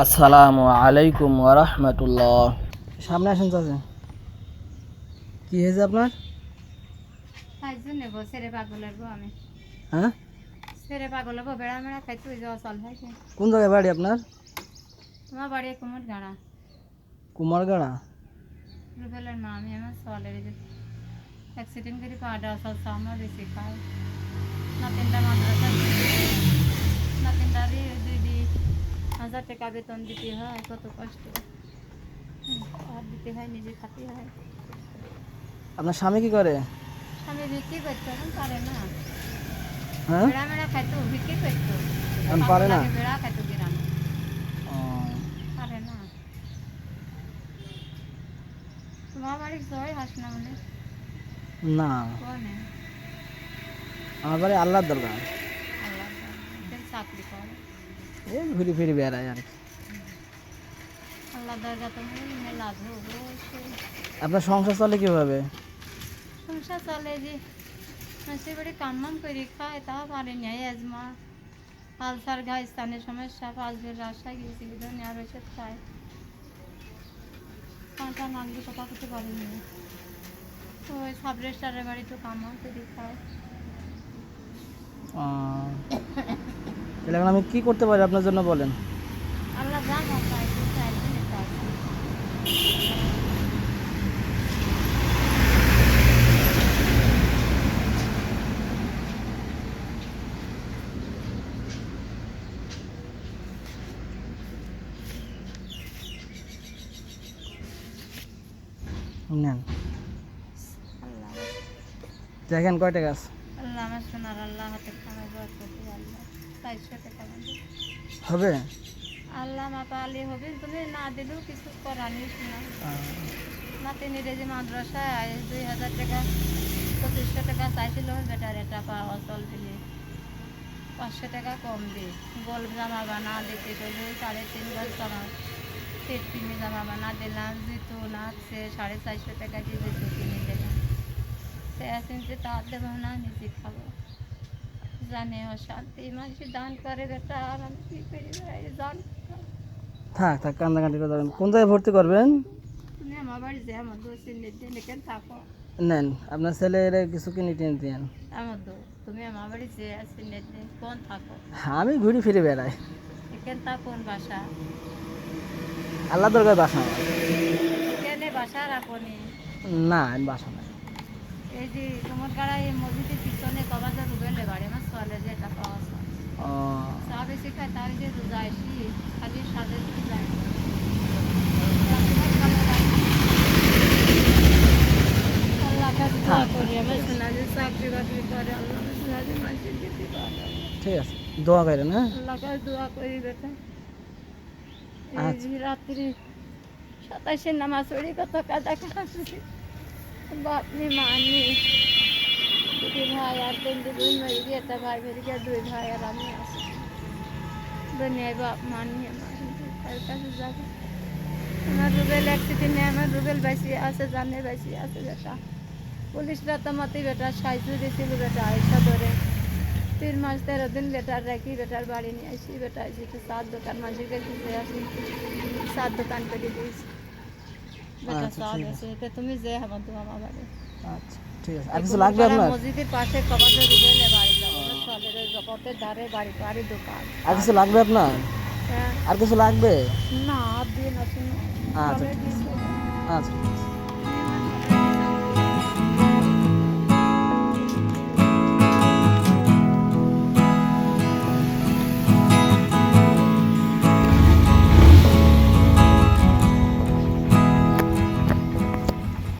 আসসালামু আলাইকুম ওয়া রাহমাতুল্লাহ। সামনে আসেন চাচা। কি হয়েছে আপনার? হ্যাঁ, কোন জায়গায় বাড়ি আপনার? তোমার বাড়ি কুমারগাড়া। কুমারগাড়া। রুবেলের মা, আমি আমার সলের অ্যাক্সিডেন্ট করে পাটা অসল সামনে বেশি খায় না। তিনটা মাদ্রাসা না, তিনটারই 2,000 টাকা বেতন দিতে হয়। কত কষ্ট আর দিতে হয়, নিজে খাতে হয়। আপনার স্বামী কি করে? আমি বিক্রি করতে এখন পারে না। হ্যাঁ, বেড়া মেড়া খাইতো, বিক্রি করতো। এখন পারে না। বেড়া খাইতো গ্রামে, ও, পারে না। তোমার বাড়ি জয় হাস না মানে না, কোনে? আমার বাড়ি আল্লাহর দরগা। আল্লাহ চাকরি করে। এই ঘুরি ফিরি বেড়ায় আর কি। আল্লাহ দরগা তুমি মেলা ধরবো। আপনার সংসার চলে কিভাবে? সংসার চলে যে মাসে বাড়ি কাম করি খায়, তাও পারে নেই। আজমা আলসার ঘা স্থানের সমস্যা, 5 বের রাস্তায় গিয়েছি নেওয়া রয়েছে খায়। সংসার নাগলি কথা করতে পারিনি। তো ওই সাব রেস্টারের বাড়ি তো কাম করি খায়। তাহলে এখন আমি কি করতে পারি আপনার জন্য বলেন? আল্লাহ জানো তাই তো চাইছেন এটা আছে। নেন, আল্লাহ দেখেন কয়টা গাছ আল্লাহ আমার সোনার আল্লাহ হাতে খানা বর করতে আল্লাহ 400 টাকা বন্ধু হবে। আল্লাহ মা পালি হবে। তুমি না দিলেও কিছু করার নিস না। নাতিনিরে যে মাদ্রাসায় 2,000 টাকা 2,500 টাকা চাইছিল, বেটার এটা পাওয়া চলবে 500 টাকা কম দিয়ে গোল জামা বানা দিতে চলে 3.5 গজ জামা পেট কিনে জামা বানা দিলাম। জুতো নাচছে 450 টাকা দিয়ে জুতো কিনে দিলাম। সে চিনতে তা দেবো না, নিজে খাবো। জানে অশান্তি মানুষ দান করে বেটা, আর আমি কী করি দান। থাক থাক, কান্দাকাটি করে যাবেন। কোন জায়গায় ভর্তি করবেন? তুমি আমার বাড়ি যে আমার দোষ দিন কেন থাকো। নেন, আপনার ছেলের কিছু কিনে টিনে দেন। আমার দো তুমি আমার বাড়ি যে আছি কোন থাকো? আমি ঘুরি ফিরে বেড়াই। এখান তা কোন বাসা? আল্লাহ দরগার বাসা আমার। এখানে বাসা রাখনি? না, আমি বাসা নাই। এই যে তোমার গাড়া এই মসজিদের পিছনে কবাজা রুবেলে বাড়ি, আমার সোয়ালে যে টাকা আছে ও, চা বেশি খায়, তার যে যাইছি খালি সাজে যায়। আল্লাহ কাছে দোয়া করি, আমার শোনা যে চাকরি বাকরি করে আল্লাহ শোনা যে মানুষের দিতে পারে। ঠিক আছে, দোয়া করেন। হ্যাঁ, আল্লাহ কাছে দোয়া করি বেটা। এই আচ্ছা। যে রাত্রি 27 নামাজ পড়ি, কত কাজা খাচ্ছি। বাপ নি মা নি, 2 ভাই আর 3 বোন মরে গিয়ে, একটা ভাই মরে গিয়ে, 2 ভাই আর আমি আছি দুনিয়ায়। বাপ মা নিয়ে তার কাছে যাবে। আমার রুবেল অ্যাক্সিডেন্টে, আমার রুবেল বেশি আছে, জানে বেশি আছে বেটা। পুলিশরা তো মতে বেটা সাহায্য দিয়েছিল বেটা, আয়সা ধরে 3 মাস 13 দিন বেটার রাখি বেটার বাড়ি নিয়ে আসি। বেটা এসে তো 7 দোকান মাঝে গেছে আসি, 7 দোকান করে দিয়েছি বেটা। আচ্ছা, চা ঠিক গেছে এতে তুমি যে আমার তো আমার বাড়ি আচ্ছা, ঠিক আছে। আর কিছু লাগবে আপনার? মসজিদের পাশে কবাজে রুবেলে বাড়ি যাবো, সলের জগতের ধারে বাড়ি বাড়ি দোকান। আর কিছু লাগবে আপনার? হ্যাঁ, আর কিছু লাগবে? না দিন আছে না। আচ্ছা, ঠিক আছে। আচ্ছা, ঠিক আছে।